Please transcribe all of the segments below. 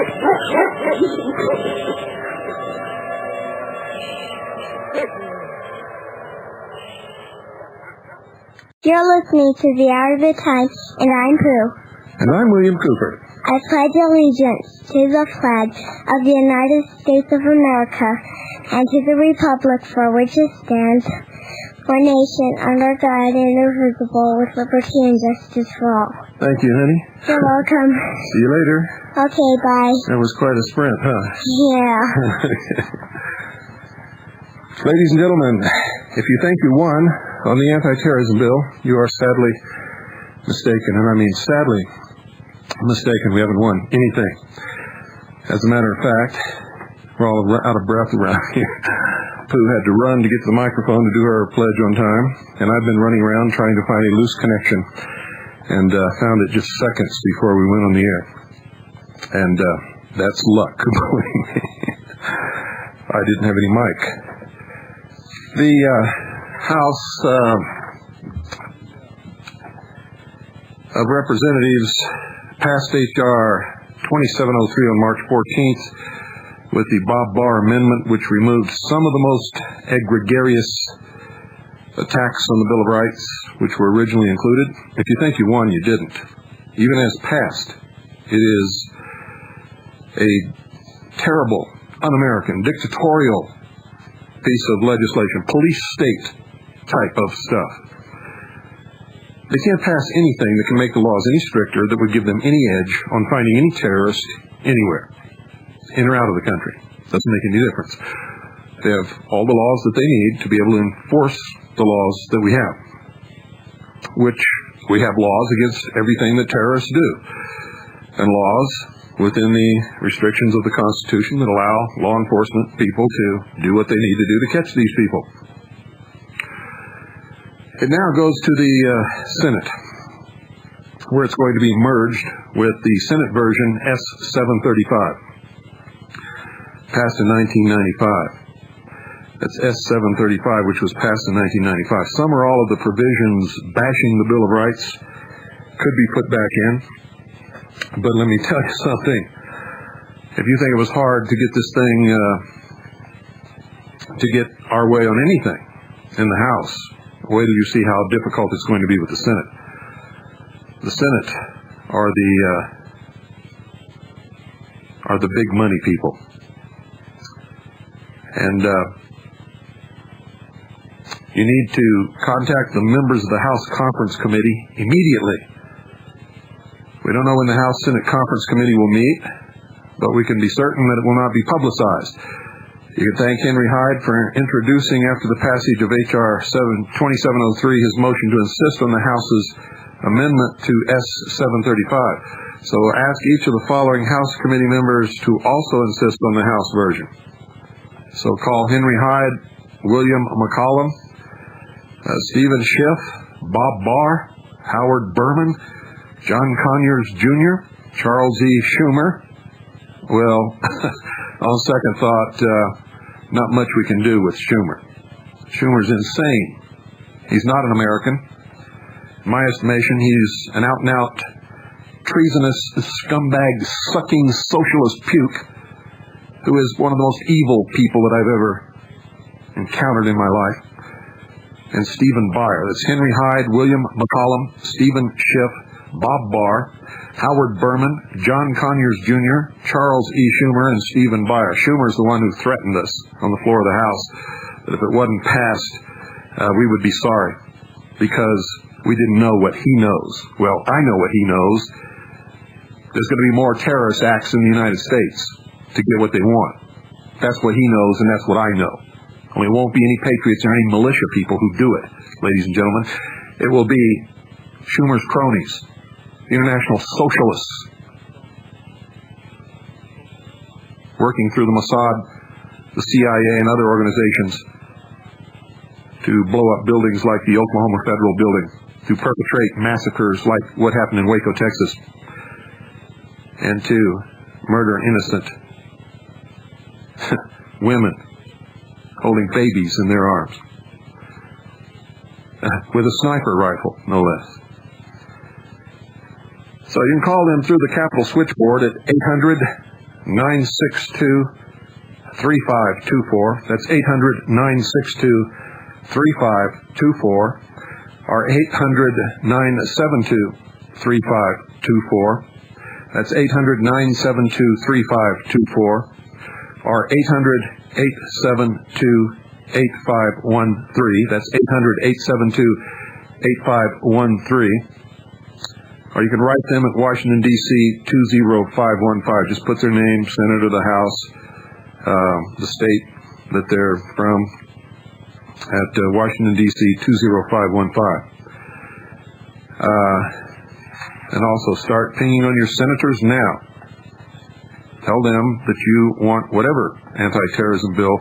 You're listening to The Hour of the Time, and I'm Prue. And I'm William Cooper. I pledge allegiance to the flag of the United States of America and to the republic for which it stands, one nation, under God, indivisible, with liberty and justice for all. Thank you, honey. You're welcome. See you later. Okay, bye. That was quite a sprint, huh? Yeah. Ladies and gentlemen, if you think you won on the Anti-Terrorism bill, you are sadly mistaken. And I mean sadly mistaken. We haven't won anything. As a matter of fact, we're all out of breath around here. Pooh had to run to get to the microphone to do her pledge on time, and I've been running around trying to find a loose connection, and found it just seconds before we went on the air. And that's luck, believe me. I didn't have any mic. The House of Representatives passed H.R. 2703 on March 14th with the Bob Barr Amendment, which removed some of the most egregious attacks on the Bill of Rights, which were originally included. If you think you won, you didn't. Even as passed, it is a terrible, un-American, dictatorial piece of legislation, police state type of stuff. They can't pass anything that can make the laws any stricter that would give them any edge on finding any terrorist anywhere, in or out of the country. Doesn't make any difference. They have all the laws that they need to be able to enforce the laws that we have, which we have laws against everything that terrorists do, and laws within the restrictions of the Constitution that allow law enforcement people to do what they need to do to catch these people. It now goes to the Senate, where it's going to be merged with the Senate version S-735, passed in 1995. That's S-735, which was passed in 1995. Some or all of the provisions bashing the Bill of Rights could be put back in. But let me tell you something. If you think it was hard to get this thing, to get our way on anything in the House, wait till you see how difficult it's going to be with the Senate. The Senate are the big money people. And you need to contact the members of the House Conference Committee immediately. We don't know when the House Senate Conference Committee will meet, but we can be certain that it will not be publicized. You can thank Henry Hyde for introducing, after the passage of H.R. 2703, his motion to insist on the House's amendment to S-735. So ask each of the following House committee members to also insist on the House version. So call Henry Hyde, William McCollum, Stephen Schiff, Bob Barr, Howard Berman, John Conyers Jr., Charles E. Schumer. Well, on second thought, not much we can do with Schumer. Schumer's insane. He's not an American. In my estimation, he's an out-and-out treasonous, scumbag, sucking socialist puke who is one of the most evil people that I've ever encountered in my life. And Stephen Beyer. That's Henry Hyde, William McCollum, Stephen Schiff, Bob Barr, Howard Berman, John Conyers Jr., Charles E. Schumer, and Stephen Beyer. Schumer's the one who threatened us on the floor of the House that if it wasn't passed, we would be sorry because we didn't know what he knows. Well, I know what he knows. There's going to be more terrorist acts in the United States to get what they want. That's what he knows, and that's what I know. Only it won't be any patriots or any militia people who do it, ladies and gentlemen. It will be Schumer's cronies, the international socialists, working through the Mossad, the CIA, and other organizations to blow up buildings like the Oklahoma Federal Building, to perpetrate massacres like what happened in Waco, Texas, and to murder innocent women holding babies in their arms with a sniper rifle, no less. So you can call them through the Capitol switchboard at 800-962-3524. That's 800-962-3524. Or 800-972-3524. That's 800-972-3524. Or 800-872-8513. That's 800-872-8513. Or you can write them at Washington, D.C., 20515. Just put their name, Senator, the House, the state that they're from, at Washington, D.C., 20515. And also start pinging on your senators now. Tell them that you want whatever anti-terrorism bill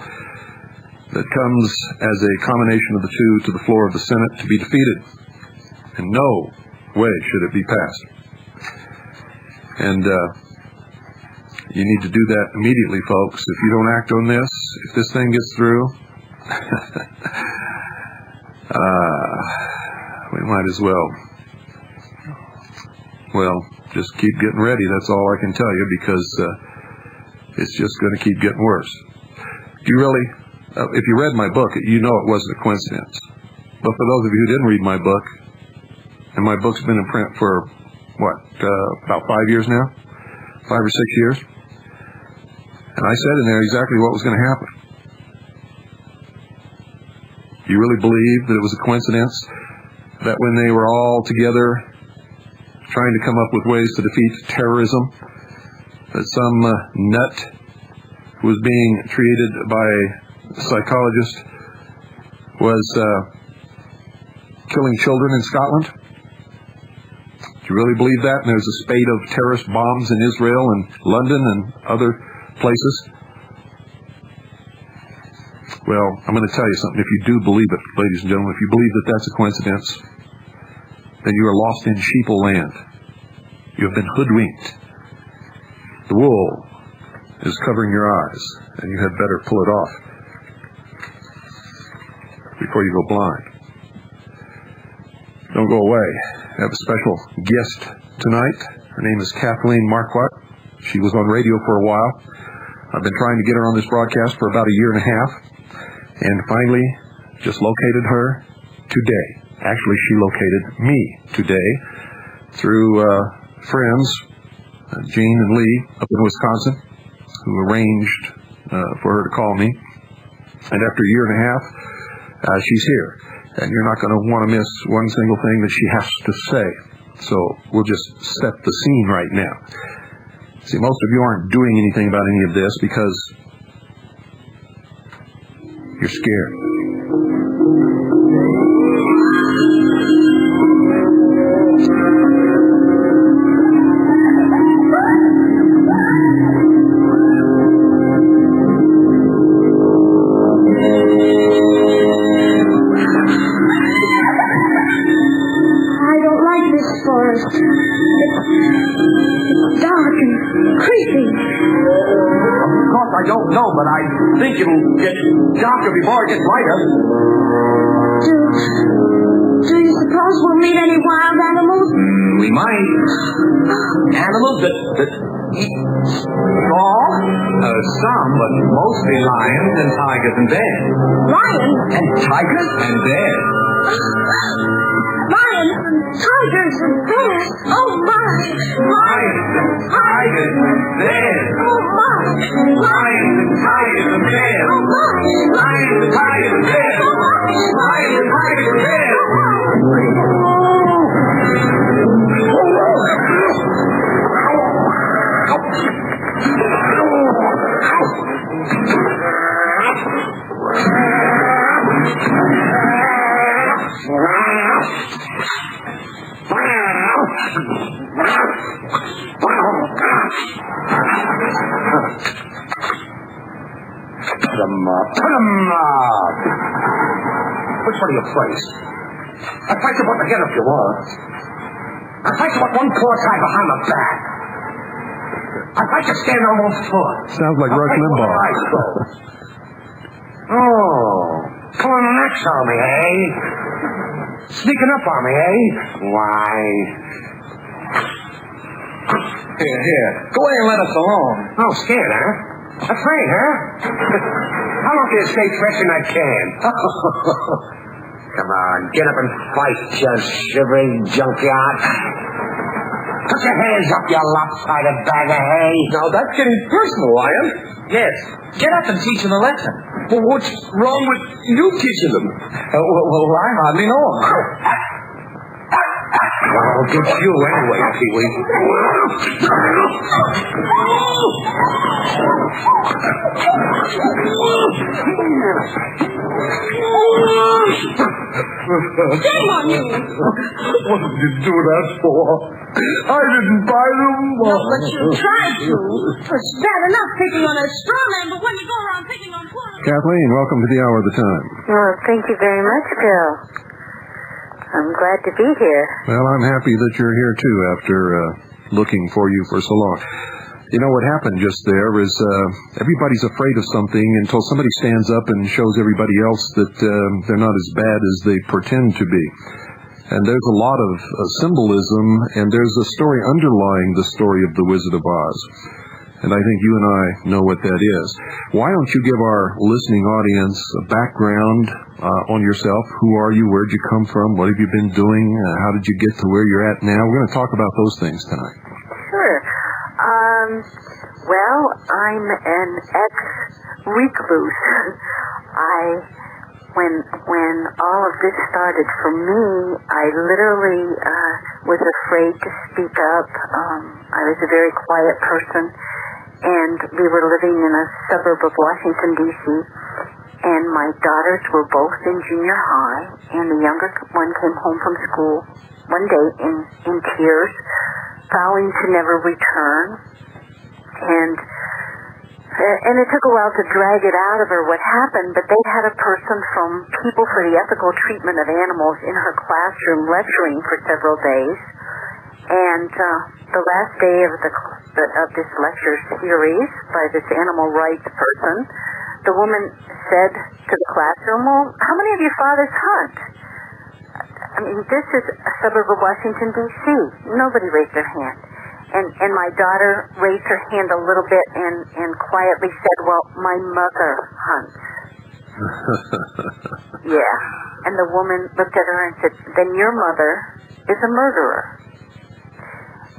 that comes as a combination of the two to the floor of the Senate to be defeated. And no way should it be passed. And you need to do that immediately, folks. If you don't act on this, if this thing gets through, we might as well just keep getting ready. That's all I can tell you, because it's just going to keep getting worse. If you read my book, you know it wasn't a coincidence. But for those of you who didn't read my book, and my book's been in print for, about 5 years now? 5 or 6 years? And I said in there exactly what was going to happen. You really believe that it was a coincidence that when they were all together trying to come up with ways to defeat terrorism, that some nut who was being treated by a psychologist was killing children in Scotland? Do you really believe that? And there's a spate of terrorist bombs in Israel and London and other places? Well, I'm going to tell you something. If you do believe it, ladies and gentlemen, if you believe that that's a coincidence, then you are lost in sheeple land. You have been hoodwinked. The wool is covering your eyes, and you had better pull it off before you go blind. Don't go away. I have a special guest tonight. Her name is Kathleen Marquardt. She was on radio for a while. I've been trying to get her on this broadcast for about a year and a half, and finally just located her today. Actually, she located me today through friends, Gene and Lee up in Wisconsin, who arranged for her to call me. And after a year and a half, she's here. And you're not going to want to miss one single thing that she has to say. So we'll just set the scene right now. See, most of you aren't doing anything about any of this because you're scared. I don't know, but I think it'll get darker before it gets lighter. Do you suppose we'll meet any wild animals? We might. Animals that eat raw? Some, but mostly lions and tigers and bears. Lions? And tigers and bears. Lions and tigers and bears? Oh, my! Lions and tigers and bears. Oh, my! Lions and tigers and bears. Oh, my! Lions and tigers and bears. Oh, my! Lions and tigers and bears. Put 'em up. Which one are you place? I'll fight you about the head if you want. I'll fight you about one poor guy behind the back. I'll fight you stand on one foot. Sounds like Rush Limbaugh. Oh, coming next on me, eh? Sneaking up on me, eh? Why? Here. Go away and let us alone. Oh, scared, huh? Afraid, huh? How long can you stay fresh in that can? Come on, get up and fight, you shivering junkyard. Put your hands up, you lopsided bag of hay. Now, that's getting personal, Lion. Yes. Get up and teach them a lesson. Well, what's wrong with you teaching them? Well, I hardly know them. I'll get you anyway, Pee-wee. Shame on you. What did you do that for? I didn't buy them. No, but you tried to. It's bad enough picking on a straw man, but when you go around picking on poor... Kathleen, welcome to the Hour of the Time. Well, thank you very much, Bill. I'm glad to be here. Well, I'm happy that you're here, too, after looking for you for so long. You know, what happened just there is everybody's afraid of something until somebody stands up and shows everybody else that they're not as bad as they pretend to be. And there's a lot of symbolism, and there's a story underlying the story of the Wizard of Oz. And I think you and I know what that is. Why don't you give our listening audience a background on yourself? Who are you? Where'd you come from? What have you been doing? How did you get to where you're at now? We're going to talk about those things tonight. Sure. Well, I'm an ex-recluse. When all of this started for me, I literally was afraid to speak up. I was a very quiet person, and we were living in a suburb of Washington, D.C., and my daughters were both in junior high, and the younger one came home from school one day in tears, vowing to never return. And it took a while to drag it out of her what happened, but they had a person from People for the Ethical Treatment of Animals in her classroom lecturing for several days. And the last day of this lecture series by this animal rights person, the woman said to the classroom, well, how many of your fathers hunt? I mean, this is a suburb of Washington, D.C. Nobody raised their hand. And my daughter raised her hand a little bit and quietly said, well, my mother hunts. Yeah. And the woman looked at her and said, then your mother is a murderer.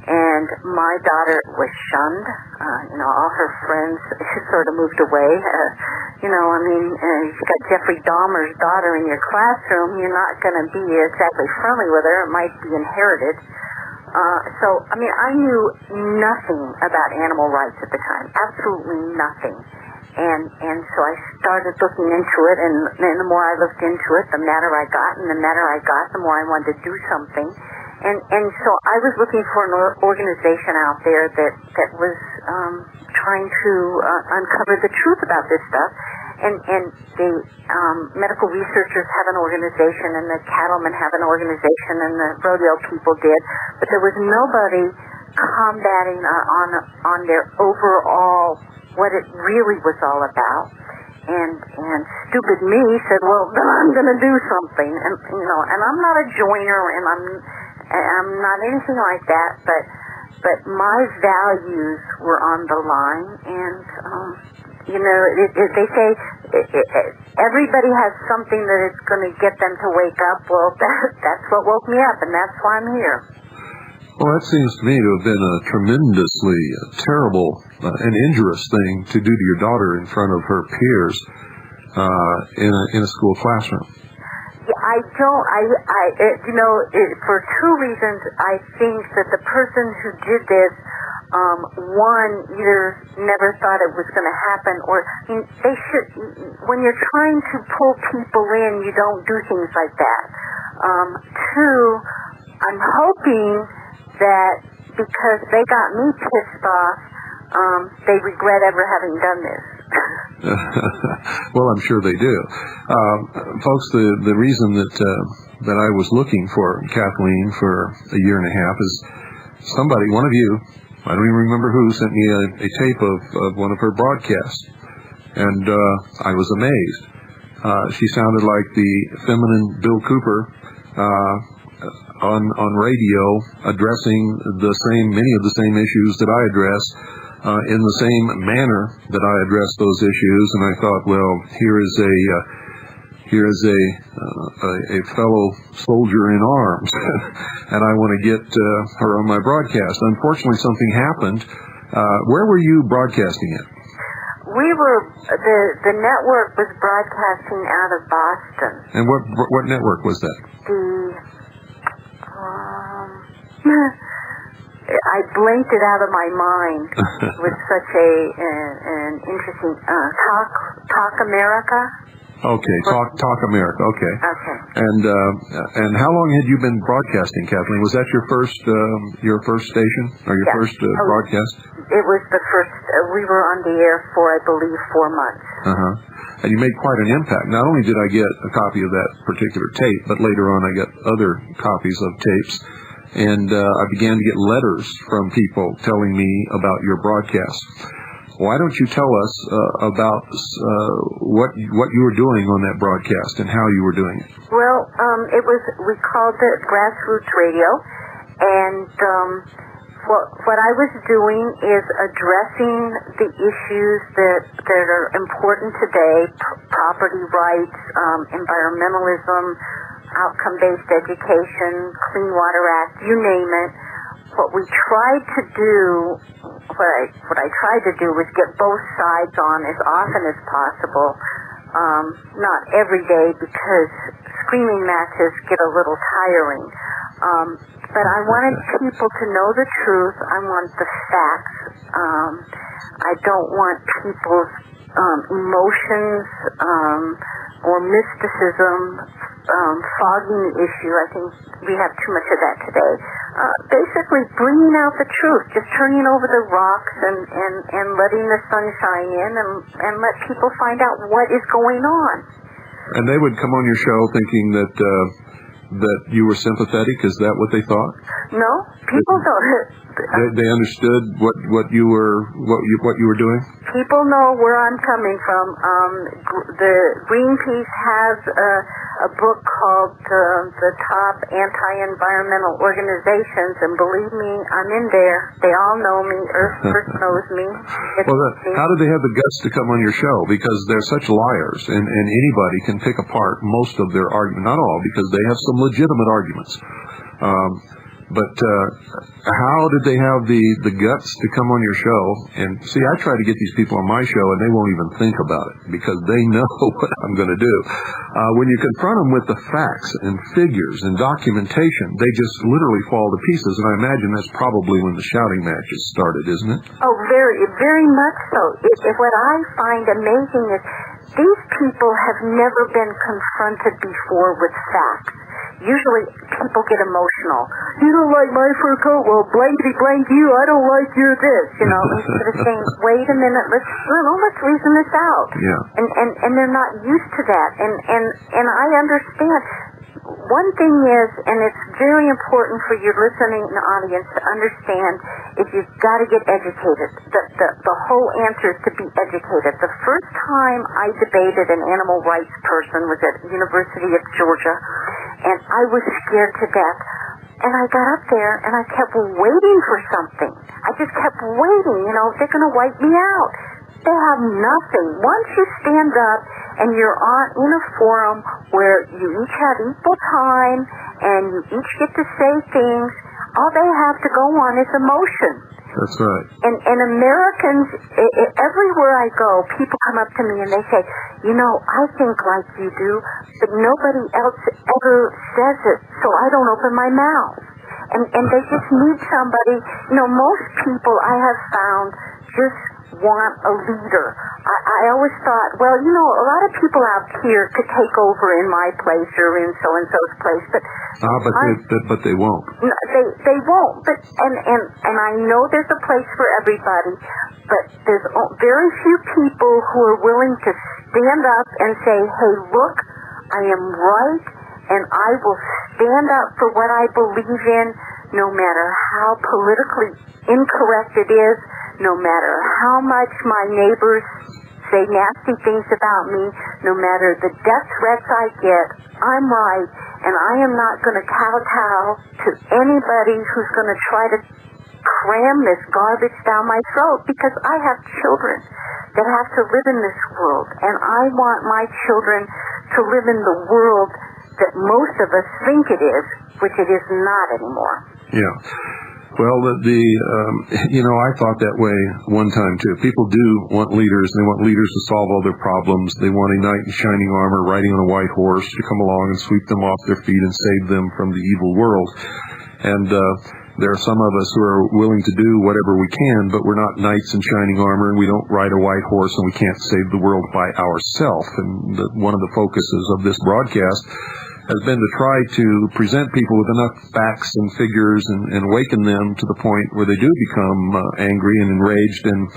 And my daughter was shunned. All her friends sort of moved away. You've got Jeffrey Dahmer's daughter in your classroom. You're not going to be exactly friendly with her. It might be inherited. I knew nothing about animal rights at the time, absolutely nothing. And so I started looking into it, and the more I looked into it, the madder I got, and the madder I got, the more I wanted to do something. And so I was looking for an organization out there that was trying to uncover the truth about this stuff. And the medical researchers have an organization, and the cattlemen have an organization, and the rodeo people did, but there was nobody combating on their overall what it really was all about. And stupid me said, well, then I'm going to do something. And I'm not a joiner, and I'm not anything like that, but my values were on the line, and they say everybody has something that is going to get them to wake up. Well, that's what woke me up, and that's why I'm here. Well, that seems to me to have been a tremendously terrible and injurious thing to do to your daughter in front of her peers in a school classroom. I don't. For two reasons, I think that the person who did this, one, either never thought it was going to happen, or they should. When you're trying to pull people in, you don't do things like that. Two, I'm hoping that because they got me pissed off, they regret ever having done this. Well, I'm sure they do. Folks, the reason that I was looking for Kathleen for a year and a half is somebody, one of you, I don't even remember who, sent me a tape of one of her broadcasts, and I was amazed. She sounded like the feminine Bill Cooper. on radio addressing many of the same issues that I address in the same manner that I address those issues, and I thought, well, here is a fellow soldier in arms, and I want to get her on my broadcast. Unfortunately, something happened. Where were you broadcasting it? The network was broadcasting out of Boston. And what network was that? I blanked it out of my mind with such an interesting Talk America. Okay, Talk America. Okay. Okay. And how long had you been broadcasting, Kathleen? Was that your first station or your first broadcast? It was the first. We were on the air for, I believe, 4 months. And you made quite an impact. Not only did I get a copy of that particular tape, but later on I got other copies of tapes, and I began to get letters from people telling me about your broadcast. Why don't you tell us about what you were doing on that broadcast and how you were doing it? Well, we called it grassroots radio, and what I was doing is addressing the issues that are important today: property rights, environmentalism, outcome-based education, Clean Water Act, you name it. What I tried to do was get both sides on as often as possible. Not every day, because screaming matches get a little tiring. But I wanted people to know the truth. I want the facts. I don't want people's emotions or mysticism fogging the issue. I think we have too much of that today. Basically bringing out the truth, just turning over the rocks and letting the sun shine in and let people find out what is going on. And they would come on your show thinking that you were sympathetic. Is that what they thought? No, people don't. They understood what you were doing. People know where I'm coming from. The Greenpeace has a book called The Top Anti-Environmental Organizations, and believe me, I'm in there. They all know me. Earth First knows me. How did they have the guts to come on your show? Because they're such liars, and anybody can pick apart most of their argument. Not all, because they have some legitimate arguments. But how did they have the guts to come on your show? And see, I try to get these people on my show, and they won't even think about it because they know what I'm going to do. When you confront them with the facts and figures and documentation, they just literally fall to pieces. And I imagine that's probably when the shouting matches started, isn't it? Oh, very, very much so. What I find amazing is these people have never been confronted before with facts. Usually people get emotional. You don't like my fur coat? Well, blankety blank you. I don't like your this. Instead of saying, wait a minute, let's reason this out. Yeah. And they're not used to that. And I understand. One thing is, and it's very important for your listening audience to understand, is you've got to get educated. The whole answer is to be educated. The first time I debated an animal rights person was at the University of Georgia, and I was scared to death. And I got up there, and I kept waiting for something. I just kept waiting. They're going to wipe me out. They have nothing. Once you stand up and you're in a forum where you each have equal time and you each get to say things, all they have to go on is emotion. That's right. And Americans, everywhere I go, people come up to me and they say, I think like you do, but nobody else ever says it, so I don't open my mouth. And they just need somebody. Most people I have found just want a leader. I always thought, a lot of people out here could take over in my place or in so-and-so's place, but they won't. They won't. But and I know there's a place for everybody, but there's very few people who are willing to stand up and say, hey, look, I am right, and I will stand up for what I believe in, no matter how politically incorrect it is, no matter how much my neighbors say nasty things about me, no matter the death threats I get, I'm right, and I am not going to kowtow to anybody who's going to try to cram this garbage down my throat, because I have children that have to live in this world, and I want my children to live in the world that most of us think it is, which it is not anymore. Yeah. Well, I thought that way one time too. People do want leaders. They want leaders to solve all their problems. They want a knight in shining armor riding on a white horse to come along and sweep them off their feet and save them from the evil world. And there are some of us who are willing to do whatever we can, but we're not knights in shining armor, and we don't ride a white horse, and we can't save the world by ourselves. And one of the focuses of this broadcast has been to try to present people with enough facts and figures and awaken them to the point where they do become angry and enraged and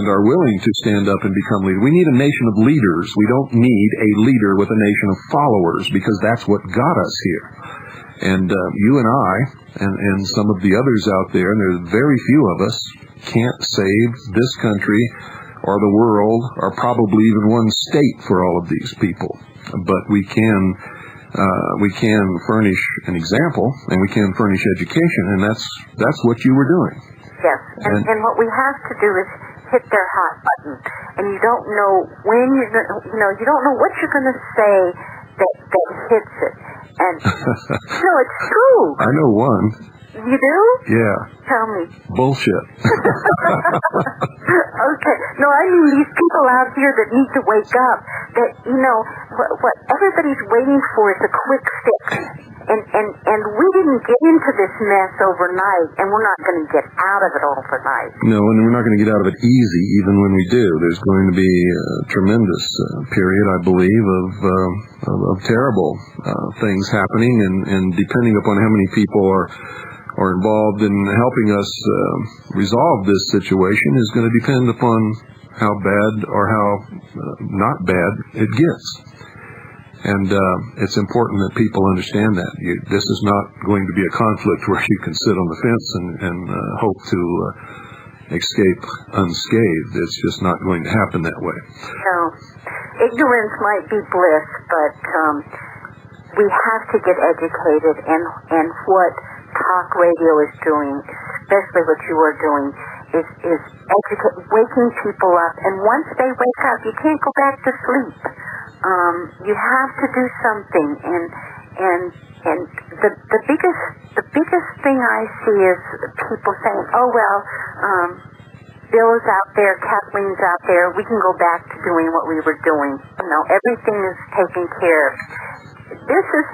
are willing to stand up and become leaders. We need a nation of leaders. We don't need a leader with a nation of followers, because that's what got us here. And you and I and some of the others out there, and there's very few of us, can't save this country or the world or probably even one state for all of these people. But we can furnish an example, and we can furnish education, and that's what you were doing. Yes, and what we have to do is hit their hot button, and you don't know when you don't know what you're going to say that hits it. And no, it's true. I know one. You do? Yeah. Tell me. Bullshit. Okay. No, I mean these people out here that need to wake up. That what everybody's waiting for is a quick fix. And we didn't get into this mess overnight, and we're not going to get out of it overnight. No, and we're not going to get out of it easy, even when we do. There's going to be a tremendous period, I believe, of terrible things happening, and depending upon how many people are involved in helping us resolve this situation is going to depend upon how bad or how not bad it gets. And it's important that people understand that. This is not going to be a conflict where you can sit on the fence and hope to escape unscathed. It's just not going to happen that way. No. Ignorance might be bliss, but we have to get educated, and what talk radio is doing, especially what you are doing, is waking people up. And once they wake up, you can't go back to sleep. You have to do something, and the biggest thing I see is people saying, "Oh well, Bill is out there, Kathleen's out there. We can go back to doing what we were doing. Everything is taken care of." This is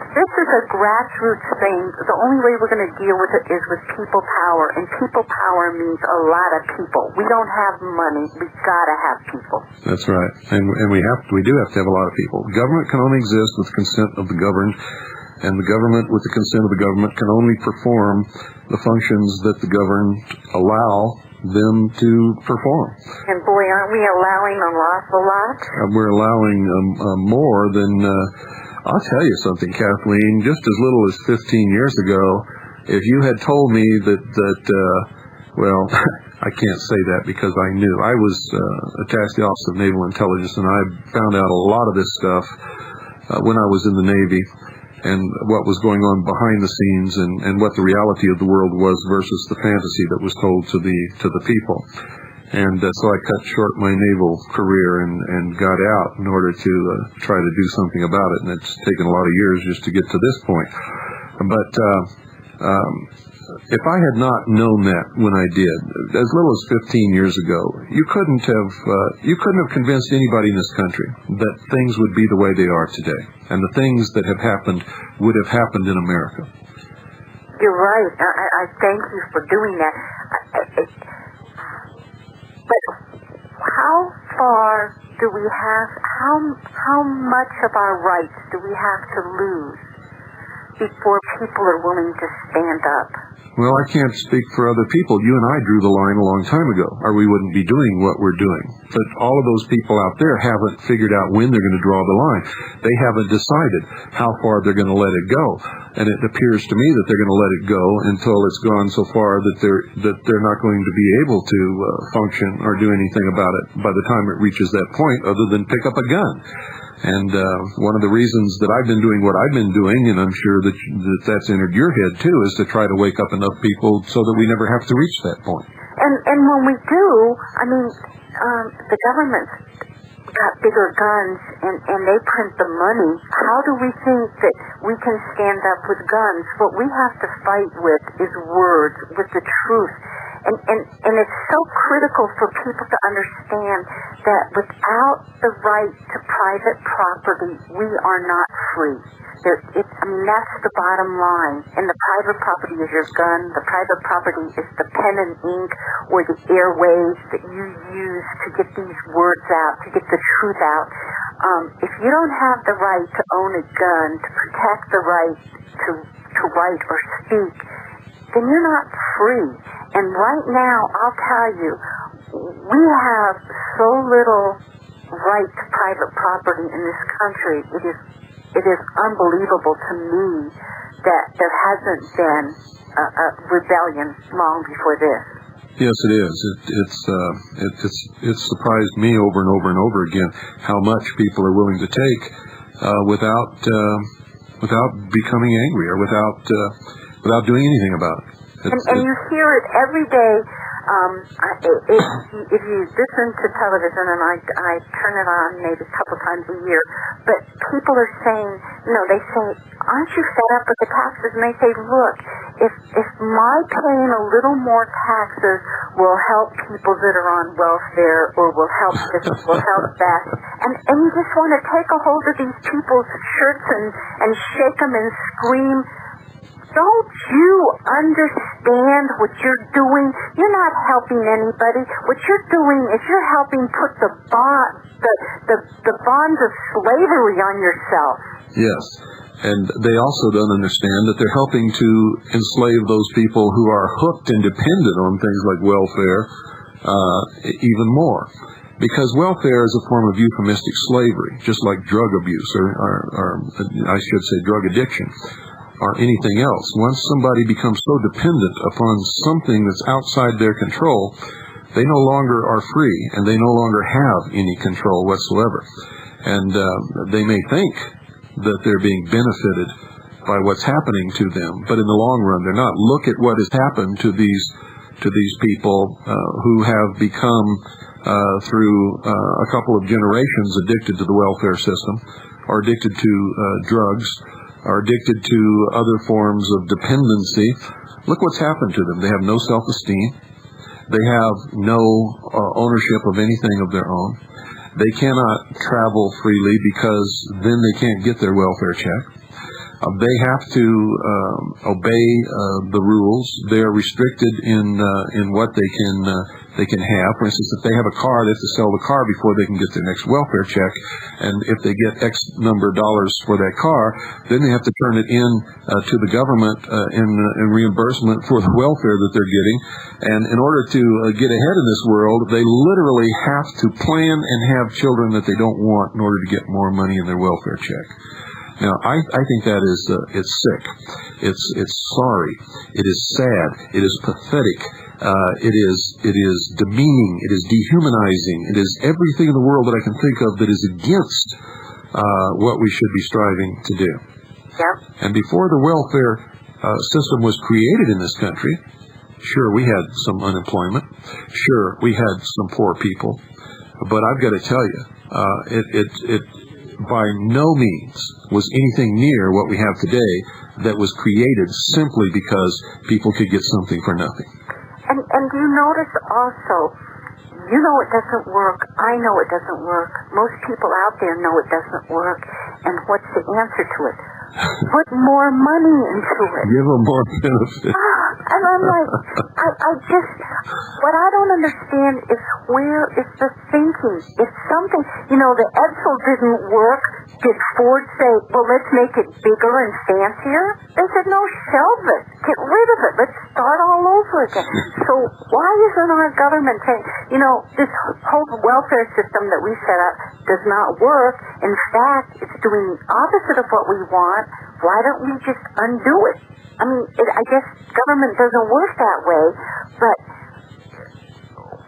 a grassroots thing. The only way we're going to deal with it is with people power, and people power means a lot of people. We don't have money. We've got to have people. That's right, and we do have to have a lot of people. Government can only exist with the consent of the governed, and the government, with the consent of the government, can only perform the functions that the governed allow them to perform. And boy, aren't we allowing an awful lot? We're allowing more than. I'll tell you something, Kathleen. Just as little as 15 years ago, if you had told me that well, I can't say that because I knew. I was attached to the Office of Naval Intelligence, and I found out a lot of this stuff when I was in the Navy, and what was going on behind the scenes, and what the reality of the world was versus the fantasy that was told to the people. And so I cut short my naval career and got out in order to try to do something about it. And it's taken a lot of years just to get to this point. But if I had not known that when I did, as little as 15 years ago, you couldn't have convinced anybody in this country that things would be the way they are today, and the things that have happened would have happened in America. You're right. I thank you for doing that. But how far do we have, how much of our rights do we have to lose before people are willing to stand up? Well, I can't speak for other people. You and I drew the line a long time ago, or we wouldn't be doing what we're doing. But all of those people out there haven't figured out when they're going to draw the line. They haven't decided how far they're going to let it go. And it appears to me that they're going to let it go until it's gone so far that they're not going to be able to function or do anything about it by the time it reaches that point, other than pick up a gun. And one of the reasons that I've been doing what I've been doing, and I'm sure that's entered your head too, is to try to wake up enough people so that we never have to reach that point. And when we do, I mean, the government's got bigger guns and they print the money. How do we think that we can stand up with guns? What we have to fight with is words, with the truth. And it's so critical for people to understand that without the right to private property, we are not free. That's the bottom line. And the private property is your gun. The private property is the pen and ink or the airwaves that you use to get these words out, to get the truth out. If you don't have the right to own a gun, to protect the right to write or speak, then you're not free. And right now, I'll tell you, we have so little right to private property in this country. It is unbelievable to me that there hasn't been a rebellion long before this. Yes, it is. It's surprised me over and over and over again how much people are willing to take without becoming angry or without doing anything about it. And you hear it every day. If you listen to television, and I turn it on maybe a couple times a year, but people are saying, they say, aren't you fed up with the taxes? And they say, look, if my paying a little more taxes will help people that are on welfare, or will help this, will help that, and you just want to take a hold of these people's shirts and shake them and scream. Don't you understand what you're doing? You're not helping anybody. What you're doing is you're helping put the bonds of slavery on yourself. Yes, and they also don't understand that they're helping to enslave those people who are hooked and dependent on things like welfare even more. Because welfare is a form of euphemistic slavery, just like drug abuse, or I should say drug addiction, or anything else. Once somebody becomes so dependent upon something that's outside their control, they no longer are free, and they no longer have any control whatsoever. And they may think that they're being benefited by what's happening to them, but in the long run, they're not. Look at what has happened to these people who have become, through a couple of generations, addicted to the welfare system, or addicted to drugs, are addicted to other forms of dependency. Look what's happened to them. They have no self-esteem. They have no ownership of anything of their own. They cannot travel freely because then they can't get their welfare check. They have to obey the rules. They are restricted in what they can have. For instance, if they have a car, they have to sell the car before they can get their next welfare check. And if they get X number of dollars for that car, then they have to turn it in to the government in reimbursement for the welfare that they're getting. And in order to get ahead in this world, they literally have to plan and have children that they don't want in order to get more money in their welfare check. Now, I think that is it's sick. It's sorry. It is sad. It is pathetic. It is demeaning. It is dehumanizing. It is everything in the world that I can think of that is against what we should be striving to do. Yep. And before the welfare system was created in this country, sure, we had some unemployment. Sure, we had some poor people. But I've got to tell you, it by no means was anything near what we have today that was created simply because people could get something for nothing. And do you notice also, you know it doesn't work, I know it doesn't work, most people out there know it doesn't work, and what's the answer to it? Put more money into it. Give them more benefit. And I'm like, what I don't understand is where is the thinking? If something, the Edsel didn't work, did Ford say, well, let's make it bigger and fancier? They said, no, shelve it. Get rid of it. Let's start all over again. So why isn't our government saying, this whole welfare system that we set up does not work. In fact, it's doing the opposite of what we want. Why don't we just undo it? I mean, I guess government doesn't work that way, but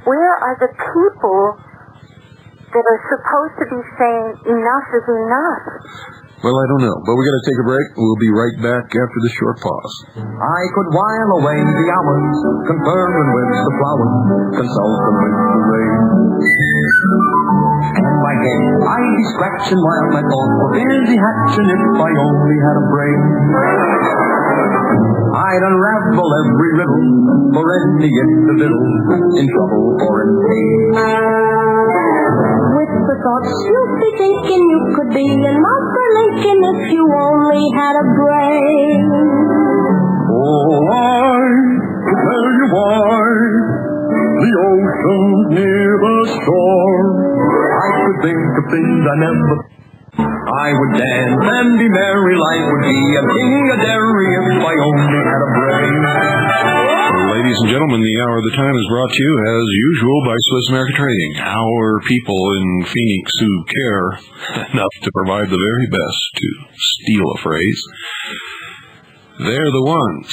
where are the people that are supposed to be saying enough is enough? Well, I don't know, but we're going to take a break. We'll be right back after this short pause. I could while away the hours, conferring with the flowers, consulting with the rain. And my head I'd be scratching while my thoughts were busy hatching if I only had a brain. I'd unravel every riddle for any individual in trouble or in pain. With the thoughts you'd be thinking you could be an Martha Lincoln if you only had a brain. Oh, I could tell you why the ocean's near the shore. I could think of things I never. I would dance and be merry. Life would be a king of dairy if I only had a brain. Ladies and gentlemen, the Hour of the Time is brought to you, as usual, by Swiss America Trading. Our people in Phoenix who care enough to provide the very best, to steal a phrase. They're the ones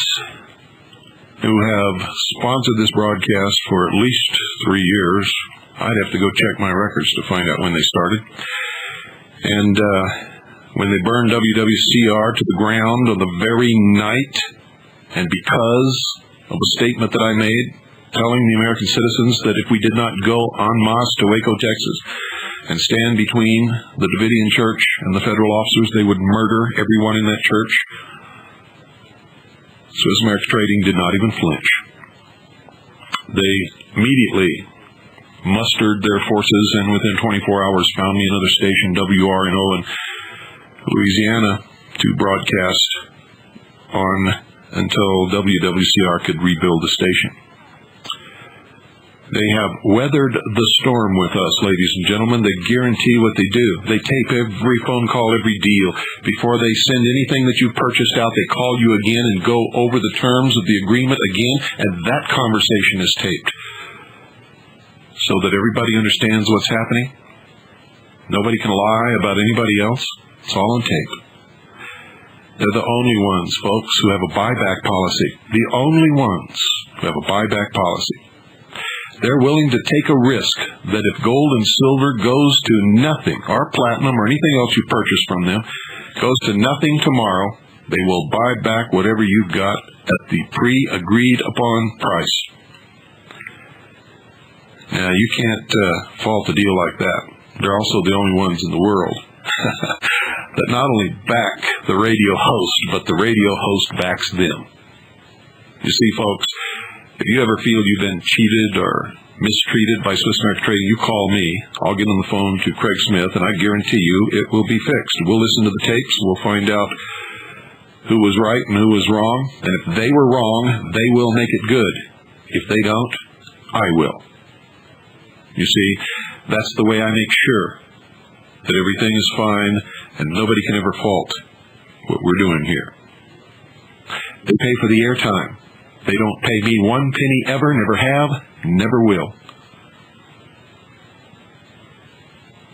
who have sponsored this broadcast for at least 3 years. I'd have to go check my records to find out when they started. And when they burned WWCR to the ground on the very night, and because of a statement that I made telling the American citizens that if we did not go en masse to Waco, Texas, and stand between the Davidian Church and the federal officers, they would murder everyone in that church. Swiss America Trading did not even flinch. They immediately mustered their forces and within 24 hours found me another station, WRNO in Louisiana, to broadcast on until WWCR could rebuild the station. They have weathered the storm with us, ladies and gentlemen. They guarantee what they do. They tape every phone call, every deal. Before they send anything that you purchased out, they call you again and go over the terms of the agreement again, and that conversation is taped so that everybody understands what's happening. Nobody can lie about anybody else. It's all on tape. They're the only ones, folks, who have a buyback policy. The only ones who have a buyback policy. They're willing to take a risk that if gold and silver goes to nothing, or platinum or anything else you purchase from them, goes to nothing tomorrow, they will buy back whatever you've got at the pre-agreed upon price. Now, you can't fault a deal like that. They're also the only ones in the world that not only back the radio host, but the radio host backs them. You see, folks, if you ever feel you've been cheated or mistreated by Swiss America Trading, you call me. I'll get on the phone to Craig Smith, and I guarantee you it will be fixed. We'll listen to the tapes. We'll find out who was right and who was wrong. And if they were wrong, they will make it good. If they don't, I will. You see, that's the way I make sure that everything is fine and nobody can ever fault what we're doing here. They pay for the airtime. They don't pay me one penny ever, never have, never will.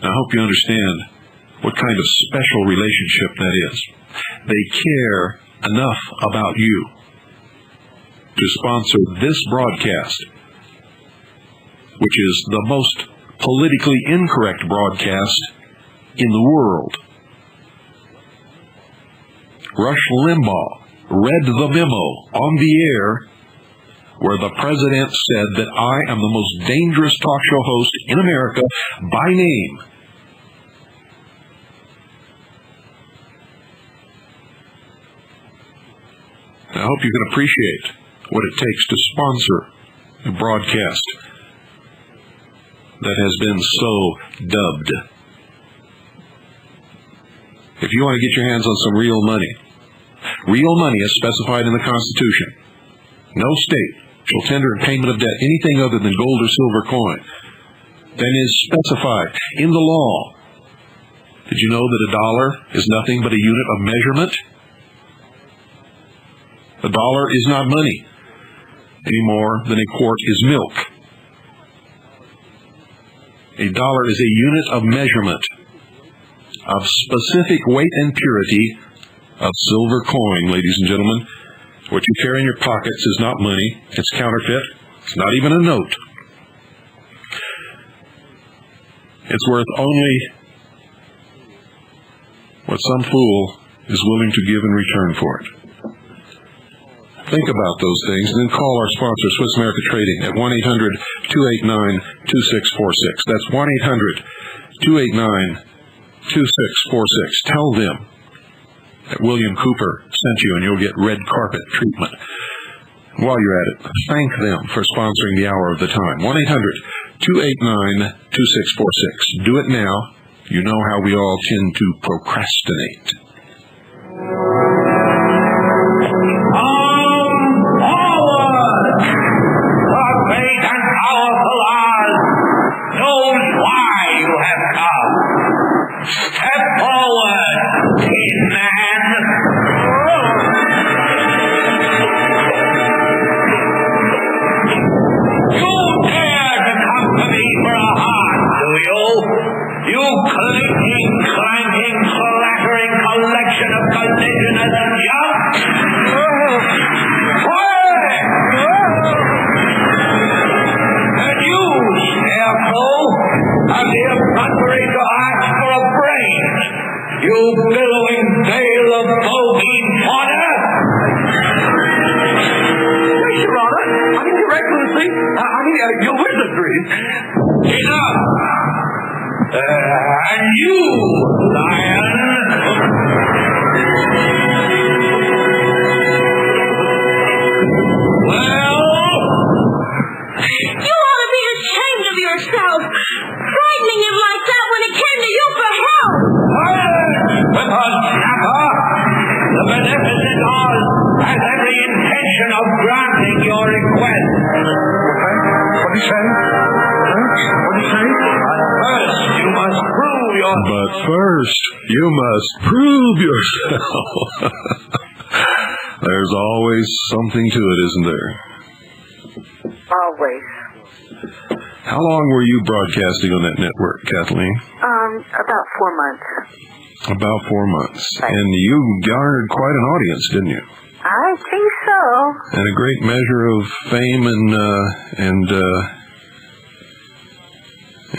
I hope you understand what kind of special relationship that is. They care enough about you to sponsor this broadcast, which is the most politically incorrect broadcast in the world. Rush Limbaugh read the memo on the air where the president said that I am the most dangerous talk show host in America by name. I hope you can appreciate what it takes to sponsor a broadcast that has been so dubbed. If you want to get your hands on some real money as specified in the Constitution, no state shall tender in payment of debt anything other than gold or silver coin than is specified in the law. Did you know that a dollar is nothing but a unit of measurement? A dollar is not money any more than a quart is milk. A dollar is a unit of measurement of specific weight and purity of silver coin, ladies and gentlemen. What you carry in your pockets is not money. It's counterfeit. It's not even a note. It's worth only what some fool is willing to give in return for it. Think about those things, and then call our sponsor, Swiss America Trading, at 1-800-289-2646. That's 1-800-289-2646. Tell them that William Cooper sent you, and you'll get red carpet treatment. While you're at it, thank them for sponsoring the hour of the time. 1-800-289-2646. Do it now. You know how we all tend to procrastinate. Forward! The great and powerful Oz knows why you have come. Step forward, Tin Man. You dare to come to me for a heart, do you? You clinking, clanking, clattering collection of collisionous junk! And you, Scarecrow, have the effrontery to ask for a brain! You billowing bale of bogey fodder! Yes, Your Honor. I mean, Your Excellency. Your wizardry. Enough! And you, lion! Well? You ought to be ashamed of yourself, frightening him like that when it came to you for help. Whippersnapper! The beneficent Oz has every intention of granting your request. What did he say? What did he say? But first, you must prove yourself. There's always something to it, isn't there? Always. How long were you broadcasting on that network, Kathleen? About 4 months. About 4 months. Right. And you garnered quite an audience, didn't you? I think so. And a great measure of fame and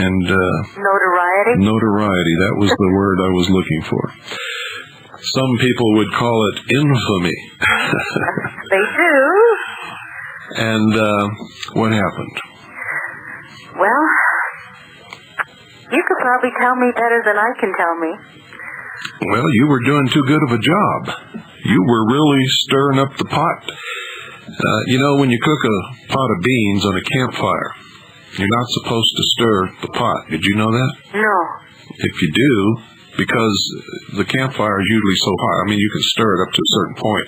Notoriety? Notoriety. That was the word I was looking for. Some people would call it infamy. They do. And what happened? Well, you could probably tell me better than I can tell me. Well, you were doing too good of a job. You were really stirring up the pot. You know, when you cook a pot of beans on a campfire, you're not supposed to stir the pot. Did you know that? No. If you do, because the campfire is usually so hot, I mean, you can stir it up to a certain point.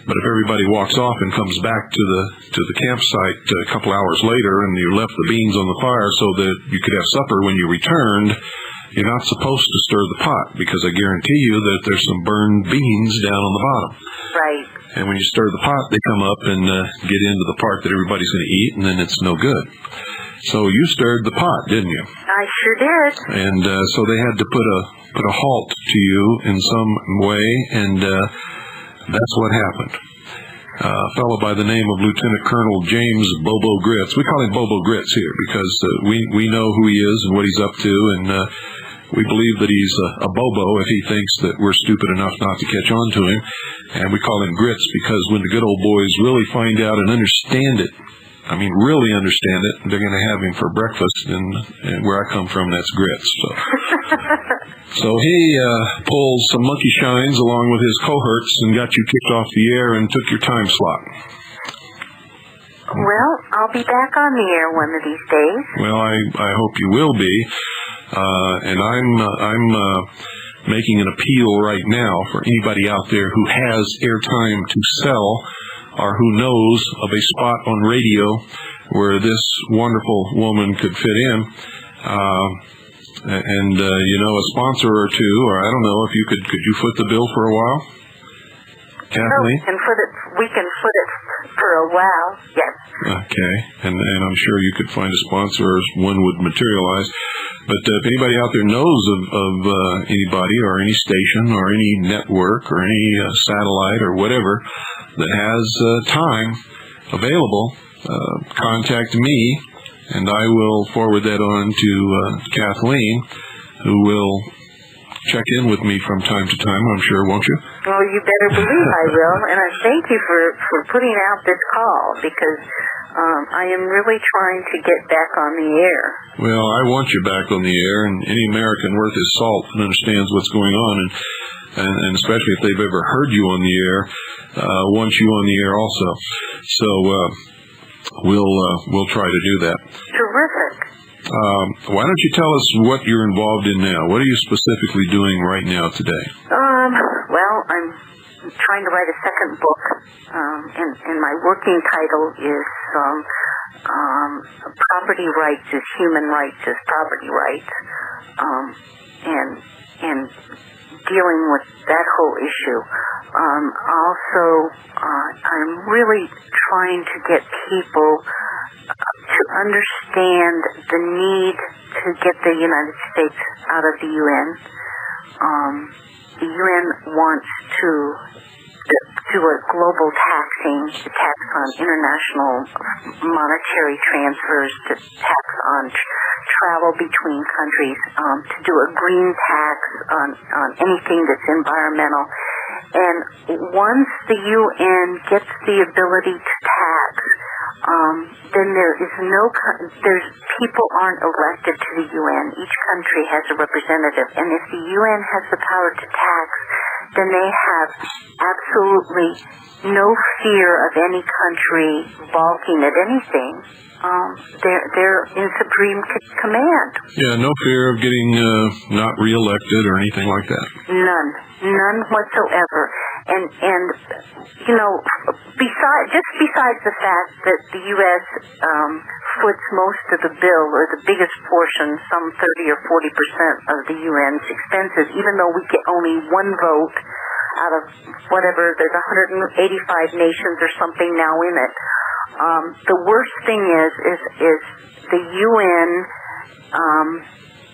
But if everybody walks off and comes back to the campsite a couple hours later and you left the beans on the fire so that you could have supper when you returned, you're not supposed to stir the pot, because I guarantee you that there's some burned beans down on the bottom. Right. And when you stir the pot, they come up and get into the part that everybody's going to eat, and then it's no good. So you stirred the pot, didn't you? I sure did. And so they had to put a halt to you in some way, and that's what happened. A fellow by the name of Lieutenant Colonel James Bobo Grits. We call him Bobo Grits here because we know who he is and what he's up to, and we believe that he's a bobo if he thinks that we're stupid enough not to catch on to him. And we call him Grits because when the good old boys really find out and understand it, I mean really understand it, they're going to have him for breakfast, and where I come from, that's Grits. So he pulled some monkey shines along with his cohorts and got you kicked off the air and took your time slot. Well, I'll be back on the air one of these days. Well, I hope you will be. And I'm making an appeal right now for anybody out there who has airtime to sell or who knows of a spot on radio where this wonderful woman could fit in, and a sponsor or two, or I don't know if you could you foot the bill for a while, Kathleen? We can foot it for a while, yes. Okay, and I'm sure you could find a sponsor as one would materialize. But if anybody out there knows of anybody or any station or any network or any satellite or whatever that has time available, contact me, and I will forward that on to Kathleen, who will check in with me from time to time, I'm sure, won't you? Well, you better believe I will, and I thank you for putting out this call, because I am really trying to get back on the air. Well, I want you back on the air, and any American worth his salt understands what's going on, and especially if they've ever heard you on the air, wants you on the air also. So we'll try to do that. Terrific. Why don't you tell us what you're involved in now? What are you specifically doing right now today? Well, I'm trying to write a second book, and my working title is Property Rights is Human Rights is Property Rights, and dealing with that whole issue. I'm really trying to get people to understand the need to get the United States out of the UN. The UN wants to do a global tax on international monetary transfers, to tax on travel between countries, to do a green tax on anything that's environmental. And once the UN gets the ability to tax, then there's people aren't elected to the UN. Each country has a representative, and if the UN has the power to tax, then they have absolutely no fear of any country balking at anything. They're in supreme command. Yeah, no fear of getting not reelected or anything like that. None whatsoever. And besides the fact that the U.S. foots most of the bill, or the biggest portion, some 30 or 40% of the UN's expenses, even though we get only one vote out of whatever, there's 185 nations or something now in it. The worst thing is the UN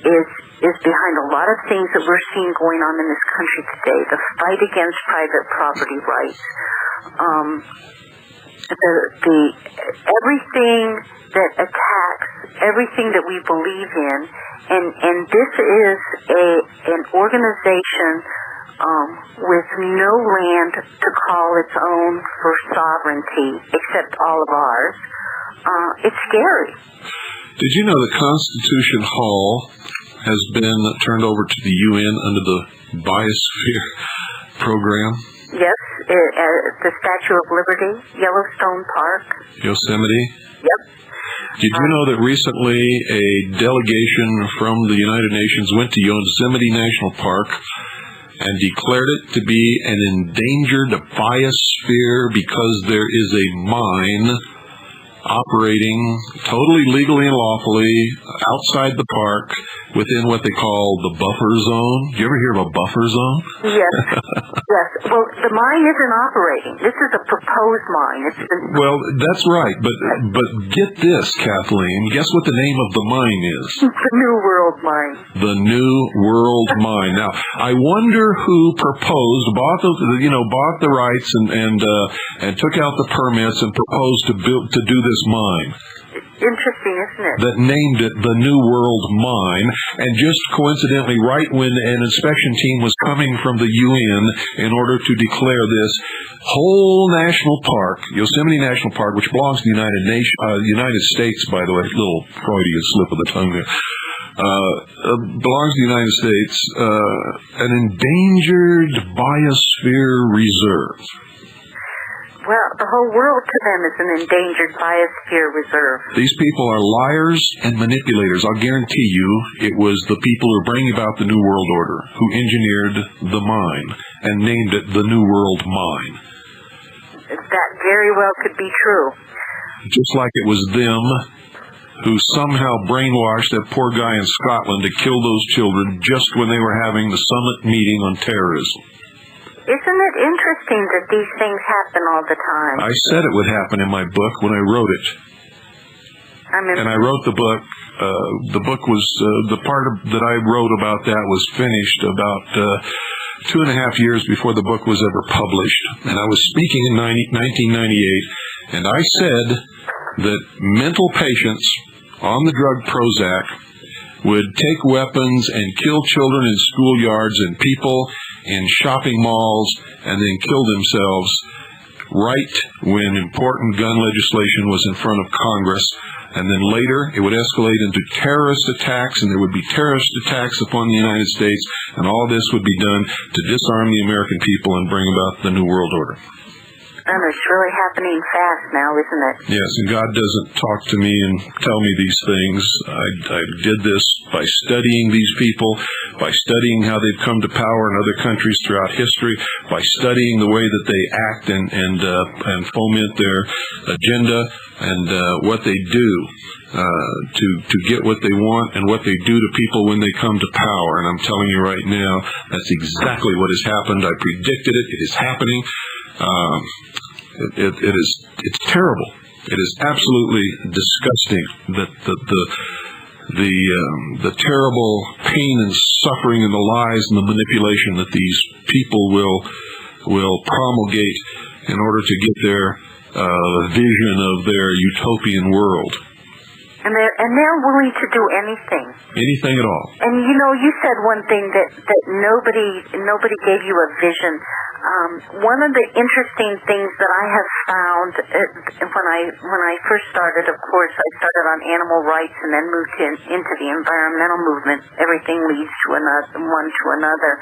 is behind a lot of things that we're seeing going on in this country today. The fight against private property rights, everything that attacks everything that we believe in, and this is an organization with no land to call its own for sovereignty, except all of ours. It's scary. Did you know the Constitution Hall has been turned over to the UN under the Biosphere program? Yes, the Statue of Liberty, Yellowstone Park. Yosemite? Yep. Did you know that recently a delegation from the United Nations went to Yosemite National Park and declared it to be an endangered biosphere because there is a mine operating totally legally and lawfully outside the park within what they call the buffer zone? Do you ever hear of a buffer zone? Yes. Yes. Well, the mine isn't operating. This is a proposed mine. Well, that's right. But get this, Kathleen. Guess what the name of the mine is? The New World Mine. The New World Mine. Now, I wonder who bought the rights and took out the permits and proposed to do this mine. Interesting, isn't it? That named it the New World Mine, and just coincidentally, right when an inspection team was coming from the UN in order to declare this whole national park, Yosemite National Park, which belongs to the United States, by the way, little Freudian slip of the tongue there, belongs to the United States, an endangered biosphere reserve. Well, the whole world to them is an endangered biosphere reserve. These people are liars and manipulators. I'll guarantee you it was the people who are bringing about the New World Order who engineered the mine and named it the New World Mine. that very well could be true. Just like it was them who somehow brainwashed that poor guy in Scotland to kill those children just when they were having the summit meeting on terrorism. Isn't it interesting that these things happen all the time? I said it would happen in my book when I wrote it. And I wrote the book. The book was, the part that I wrote about that was finished about 2.5 years before the book was ever published. And I was speaking in 1998, and I said that mental patients on the drug Prozac would take weapons and kill children in schoolyards and people in shopping malls and then kill themselves right when important gun legislation was in front of Congress. And then later it would escalate into terrorist attacks, and there would be terrorist attacks upon the United States, and all this would be done to disarm the American people and bring about the New World Order. And it's really happening fast now, isn't it? Yes, and God doesn't talk to me and tell me these things. I did this by studying these people, by studying how they've come to power in other countries throughout history, by studying the way that they act and foment their agenda and what they do to get what they want and what they do to people when they come to power. And I'm telling you right now, that's exactly what has happened. I predicted it. It is happening. It's terrible. It is absolutely disgusting that the terrible pain and suffering and the lies and the manipulation that these people will promulgate in order to get their vision of their utopian world. And they're willing to do anything. Anything at all. And you said one thing that nobody gave you a vision. One of the interesting things that I have found when I first started, of course, I started on animal rights and then moved into the environmental movement. Everything leads to one to another.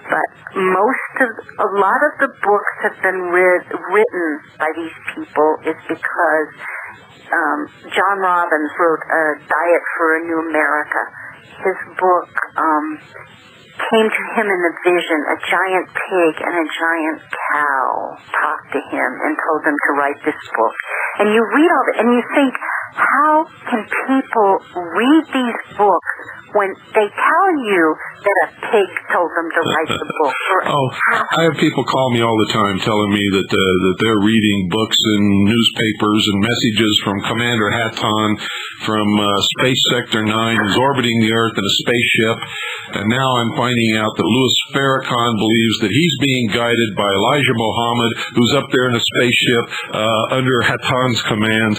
But a lot of the books have been written by these people is because John Robbins wrote A Diet for a New America. His book came to him in a vision. A giant pig and a giant cow talked to him and told him to write this book. And you read all that and you think, how can people read these books when they tell you that a pig told them to write the book? I have people call me all the time telling me that they're reading books and newspapers and messages from Commander Hatton from Space Sector 9, who's orbiting the Earth in a spaceship. And now I'm finding out that Louis Farrakhan believes that he's being guided by Elijah Muhammad, who's up there in a spaceship under Hatton's command.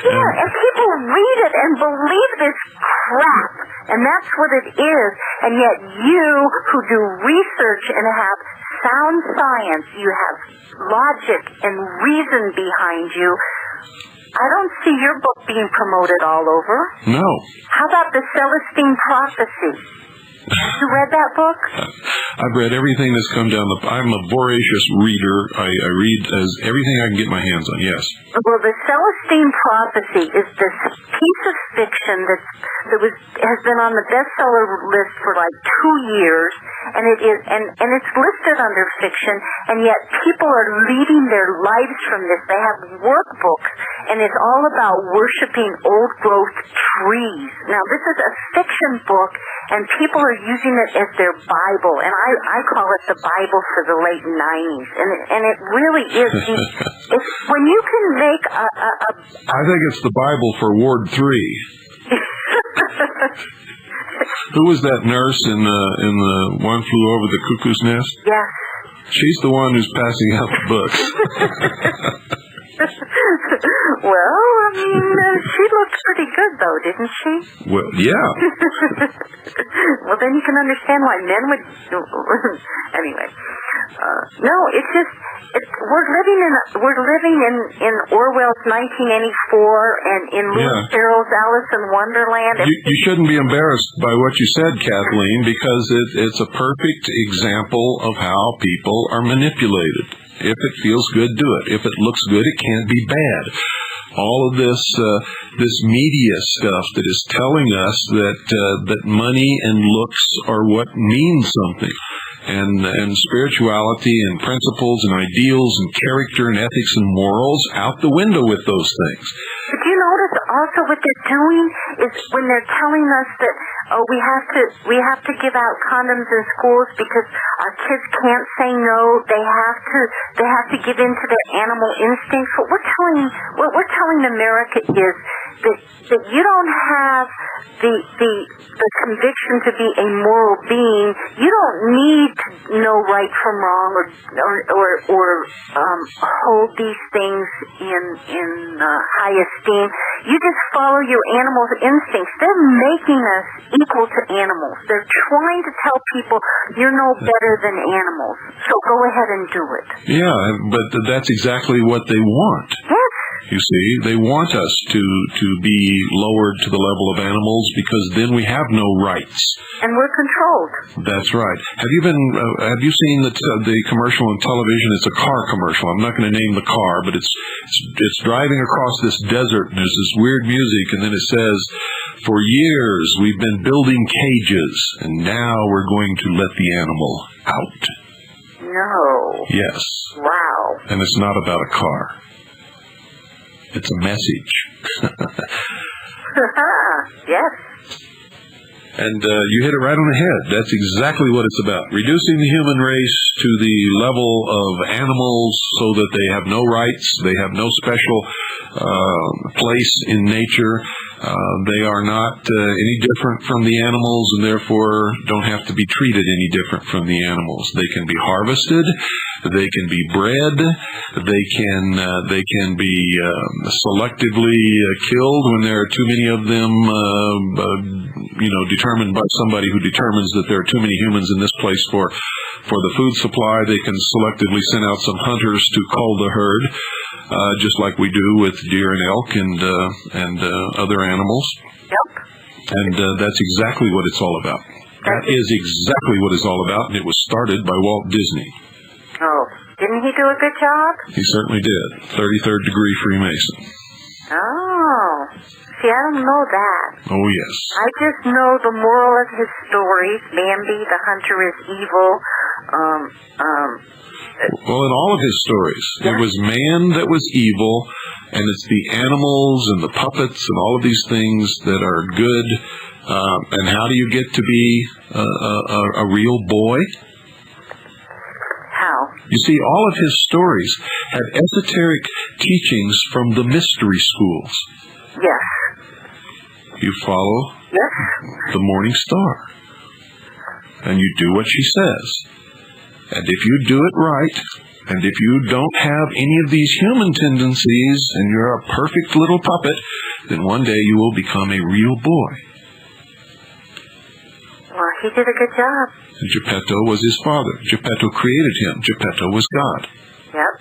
And people read it and believe this crap, and that's what it is. And yet you, who do research and have sound science, you have logic and reason behind you, I don't see your book being promoted all over. No. How about the Celestine Prophecy? You read that book? I've read everything that's come down I'm a voracious reader. I read everything I can get my hands on, yes. Well, the Celestine Prophecy is this piece of fiction that has been on the bestseller list for like 2 years, and it's listed under fiction, and yet people are leading their lives from this. They have workbooks, and it's all about worshiping old growth trees. Now, this is a fiction book, and people are using it as their Bible, and I call it the Bible for the late 90s, and it really is. It's when you can make I think it's the Bible for Ward 3. Who was that nurse in the One Flew Over the Cuckoo's Nest? Yes. She's the one who's passing out the books. Well, I mean, she looked pretty good, though, didn't she? Well, yeah. Well, then you can understand why men would... Anyway. No, it's just... We're living in Orwell's 1984 and in Lewis Carroll's Alice in Wonderland. You shouldn't be embarrassed by what you said, Kathleen, because it's a perfect example of how people are manipulated. If it feels good, do it. If it looks good, it can't be bad. All of this media stuff that is telling us that money and looks are what means something. and spirituality and principles and ideals and character and ethics and morals out the window with those things. But you notice also what they're doing is when they're telling us that we have to give out condoms in schools because our kids can't say no. They have to give in to their animal instincts. What we're telling America is that you don't have the conviction to be a moral being. You don't need to know right from wrong or hold these things in high esteem. You just follow your animal instincts. They're making us equal to animals. They're trying to tell people you're no better than animals. So go ahead and do it. Yeah, but that's exactly what they want. Yes. You see, they want us to be lowered to the level of animals because then we have no rights. And we're controlled. That's right. Have you seen the commercial on television? It's a car commercial. I'm not going to name the car, but it's driving across this desert, and there's this weird music, and then it says, "For years we've been building cages, and now we're going to let the animal out." No. Yes. Wow. And it's not about a car. It's a message. Yes. And you hit it right on the head. That's exactly what it's about. Reducing the human race to the level of animals so that they have no rights, they have no special place in nature. They are not any different from the animals and therefore don't have to be treated any different from the animals. They can be harvested. They can be bred. They can be selectively killed when there are too many of them, determined by somebody who determines that there are too many humans in this place for the food supply. They can selectively send out some hunters to cull the herd, just like we do with deer and elk and other animals. Yep. And that's exactly what it's all about. That is exactly what it's all about, and it was started by Walt Disney. Oh, didn't he do a good job? He certainly did. 33rd degree Freemason. Oh, see, I don't know that. Oh, yes. I just know the moral of his stories. Bambi, the hunter, is evil. Well, in all of his stories, it was man that was evil, and it's the animals and the puppets and all of these things that are good. And how do you get to be a real boy? How? You see, all of his stories have esoteric teachings from the mystery schools. Yes. You follow the morning star, and you do what she says. And if you do it right, and if you don't have any of these human tendencies, and you're a perfect little puppet, then one day you will become a real boy. Well, he did a good job. And Geppetto was his father. Geppetto created him. Geppetto was God. Yep.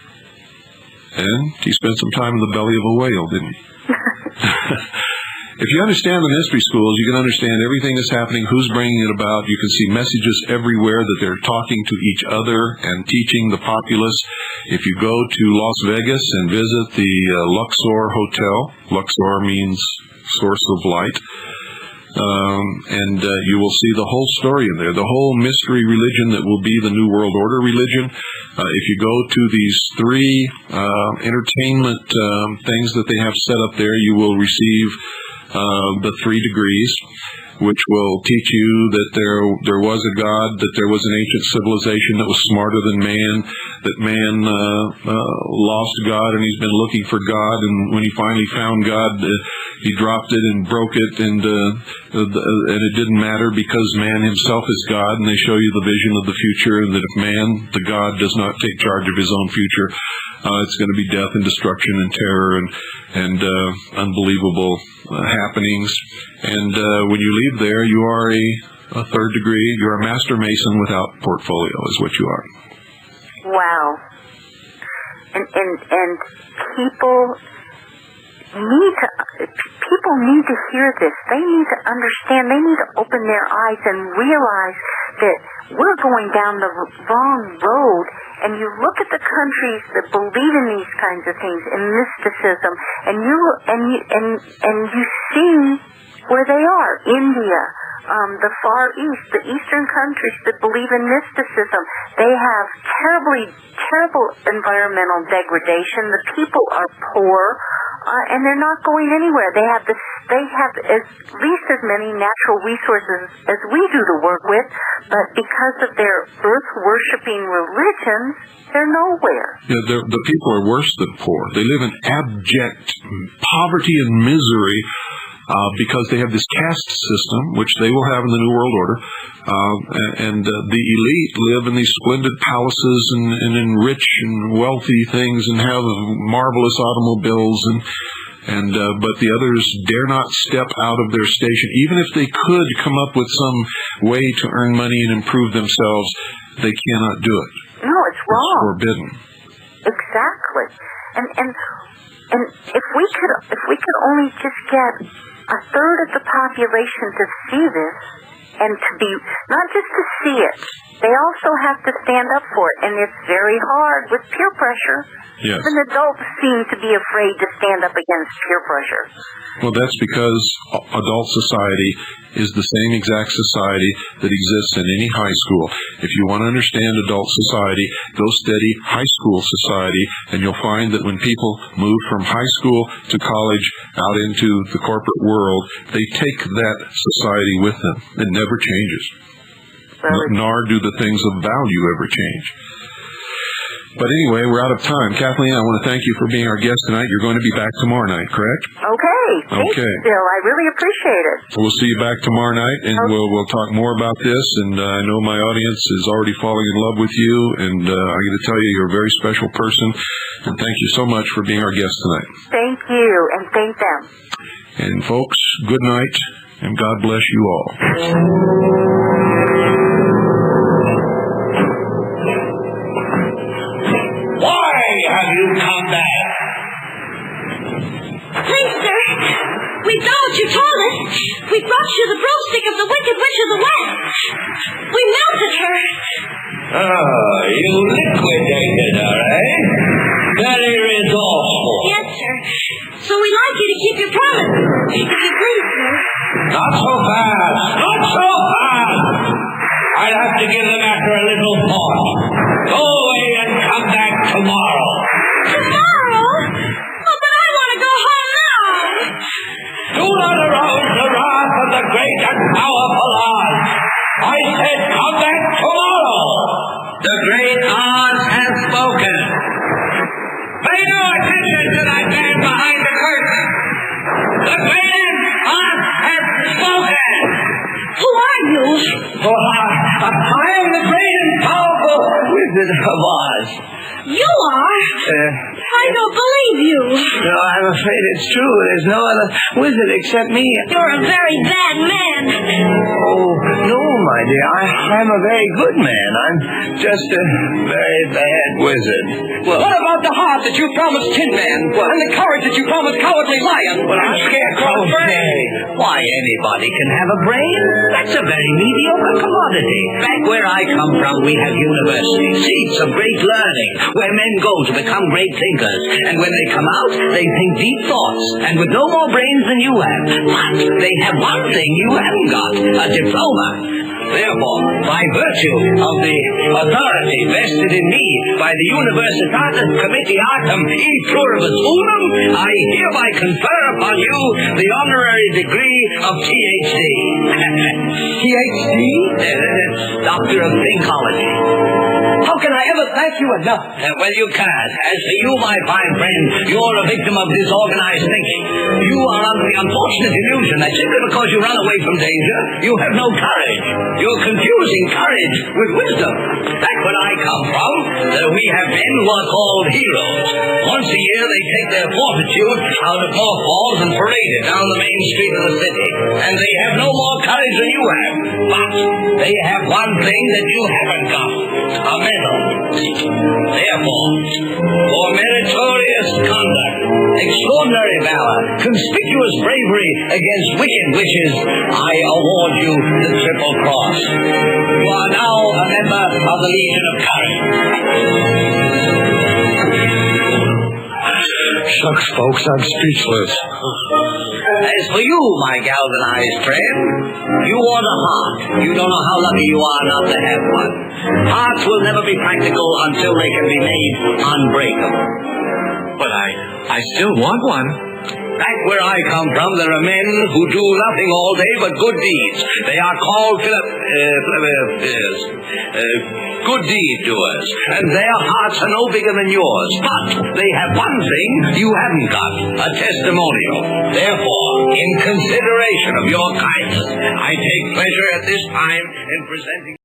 And he spent some time in the belly of a whale, didn't he? If you understand the mystery schools, you can understand everything that's happening, who's bringing it about. You can see messages everywhere that they're talking to each other and teaching the populace. If you go to Las Vegas and visit the Luxor Hotel, Luxor means source of light, and you will see the whole story in there, the whole mystery religion that will be the New World Order religion. If you go to these three entertainment things that they have set up there, you will receive the 3 degrees, which will teach you that there was a God, that there was an ancient civilization that was smarter than man, that man lost God and he's been looking for God, and when he finally found God, he dropped it and broke it, and it didn't matter because man himself is God, and they show you the vision of the future, and that if man, the God, does not take charge of his own future, it's going to be death and destruction and terror and unbelievable happenings. And when you leave there, you are a 3rd degree. You're a master mason without portfolio, is what you are. Wow. And people need to hear this. They need to understand. They need to open their eyes and realize that we're going down the wrong road. And you look at the countries that believe in these kinds of things, in mysticism, and you see where they are. India, the Far East, the Eastern countries that believe in mysticism. They have terrible environmental degradation. The people are poor, and they're not going anywhere. They have at least as many natural resources as we do to work with, but because of their earth-worshipping religions, they're nowhere. Yeah, the people are worse than poor. They live in abject poverty and misery because they have this caste system, which they will have in the New World Order, and the elite live in these splendid palaces and in rich and wealthy things and have marvelous automobiles, but the others dare not step out of their station. Even if they could come up with some way to earn money and improve themselves, they cannot do it. No, it's wrong. It's forbidden. Exactly. And if we could only just get a third of the population to see this, and to be, not just to see it, they also have to stand up for it, and it's very hard with peer pressure. Yes. Even adults seem to be afraid to stand up against peer pressure. Well, that's because adult society is the same exact society that exists in any high school. If you want to understand adult society, go study high school society, and you'll find that when people move from high school to college out into the corporate world, they take that society with them. It never changes. Nor do the things of value ever change. But anyway, we're out of time. Kathleen, I want to thank you for being our guest tonight. You're going to be back tomorrow night, correct? Okay. Thank you, Bill. I really appreciate it. So we'll see you back tomorrow night, and we'll talk more about this. And I know my audience is already falling in love with you, and I'm going to tell you you're a very special person. And thank you so much for being our guest tonight. Thank you, and thank them. And folks, good night, and God bless you all. Why have you come back? Please, sir, we've done what you told us. We brought you the broomstick of the Wicked Witch of the West. We melted her. Oh, you liquidated her, eh? Very resourceful. Yes, sir. So we'd like you to keep your promise. If you please, sir. Not so fast. Not so fast. I'll have to give the matter a little thought. Go away and come back tomorrow. Tomorrow? Oh, but I want to go home now. Do not arouse the wrath of the great and powerful Oz. I said come back tomorrow. The great Oz has spoken. Pay no attention to that man behind the curtain. The great Oz has spoken. Who are you? Oh, I am the great and powerful Wizard of Oz. You are? I don't believe you. No, I'm afraid it's true. There's no other wizard except me. You're a very bad man. Oh, no, my dear. I'm a very good man. I'm just a very bad wizard. Well, what about the heart that you promised Tin Man? And the courage that you promised Cowardly Lion? Well, I'm Scarecrow's brain. Why, anybody can have a brain. That's a very mediocre commodity. Back where I come from, we have universities, seats of great learning, where men go to become great thinkers. And when they come out, they think deep thoughts, and with no more brains than you have. But they have one thing you haven't got, a diploma. Therefore, by virtue of the authority vested in me by the Universitatis Comitiatum e Pluribus Unum, I hereby confer upon you the honorary degree of Ph.D. PhD? Doctor of Thinkology. How can I ever thank you enough? Well, you can't. As for you, my fine friend, you're a victim of disorganized thinking. You are under the unfortunate illusion that simply because you run away from danger, you have no courage. You're confusing courage with wisdom. That's where I come from. We have men who are called heroes. Once a year, they take their fortitude out of mothballs and parade it down the main street of the city. And they have no more courage than you have. But they have one thing that you haven't got. A medal. Therefore, for meritorious conduct, extraordinary valor, conspicuous bravery against wicked witches, I award you the Triple Cross. You are now a member of the Legion of Courage. Shucks, folks, I'm speechless. As for you, my galvanized friend, you want a heart. You don't know how lucky you are not to have one. Hearts will never be practical until they can be made unbreakable. But I still want one. Back where I come from, there are men who do nothing all day but good deeds. They are called good deed doers, and their hearts are no bigger than yours. But they have one thing you haven't got, a testimonial. Therefore, in consideration of your kindness, I take pleasure at this time in presenting